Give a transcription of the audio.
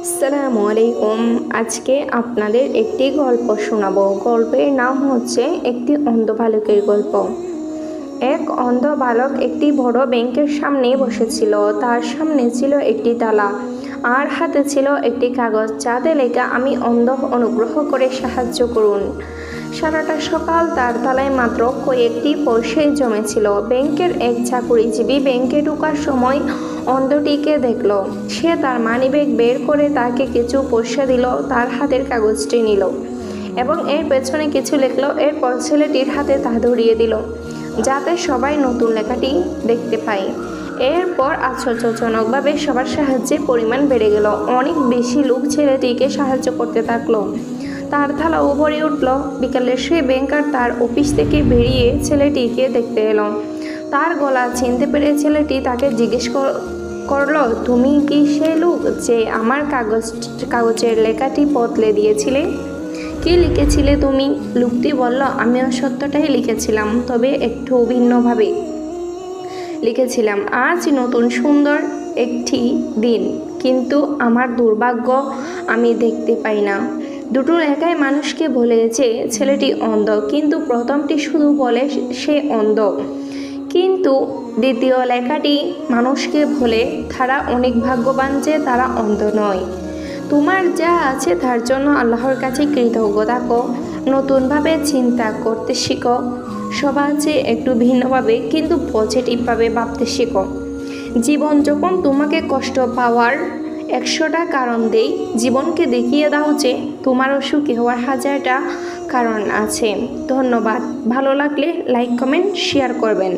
আসসালামু আলাইকুম। আজকে আপনাদের একটি গল্প শোনাবো। গল্পের নাম হচ্ছে একটি অন্ধ বালকের গল্প। এক অন্ধ বালক একটি বড় ব্যাংকের সামনে বসেছিল। তার সামনে ছিল একটি তালা আর হাতে ছিল একটি কাগজ, যাতে লেখা, আমি অন্ধ, অনুগ্রহ করে সাহায্য করুন। সারাটা সকাল তার তালায় মাত্র কয়েকটি পয়সাই জমেছিল। ব্যাংকের এক চাকুরিজীবী ব্যাংকে ঢোকার সময় অন্ধটিকে দেখল। সে তার মানিব্যাগ বের করে তাকে কিছু পয়সা দিল, তার হাতের কাগজটি নিল এবং এর পেছনে কিছু লিখল। এরপর ছেলেটির হাতে তা ধরিয়ে দিল, যাতে সবাই নতুন লেখাটি দেখতে পায়। এরপর আশ্চর্যজনকভাবে সবার সাহায্যের পরিমাণ বেড়ে গেল। অনেক বেশি লোক ছেলেটিকে সাহায্য করতে থাকলো। তার থালাও ভরে উঠল। বিকালে সে ব্যাংকার তার অফিস থেকে বেরিয়ে ছেলেটিকে দেখতে এলো। তার গলা চিনতে পেরে ছেলেটি তাকে জিজ্ঞেস করলো, তুমি কি সেই লোক যে আমার কাগজের লেখাটি বদলে দিয়েছিলে? কি লিখেছিলে তুমি? লোকটি বলল, আমিও সত্যটাই লিখেছিলাম, তবে একটু ভিন্নভাবে লিখেছিলাম। আজ নতুন সুন্দর একটি দিন, কিন্তু আমার দুর্ভাগ্য, আমি দেখতে পাই না। দুটো লেখাই মানুষকে বলেছে ছেলেটি অন্ধ, কিন্তু প্রথমটি শুধু বলে সে অন্ধ, কিন্তু দ্বিতীয় লেখাটি মানুষকে বলে তারা অনেক ভাগ্যবান যে তারা অন্ধ নয়। তোমার যা আছে তার জন্য আল্লাহর কাছে কৃতজ্ঞ থাকো। নতুনভাবে চিন্তা করতে শিখো। সবার চেয়ে একটু ভিন্নভাবে কিন্তু পজিটিভভাবে ভাবতে শিখো। জীবন যখন তোমাকে কষ্ট পাওয়ার 100টা কারণ দেয়, জীবনকে দেখিয়ে দাও যে তোমারও সুখী হওয়ার 1000টা কারণ আছে। ধন্যবাদ। ভালো লাগলে লাইক, কমেন্ট, শেয়ার করবেন।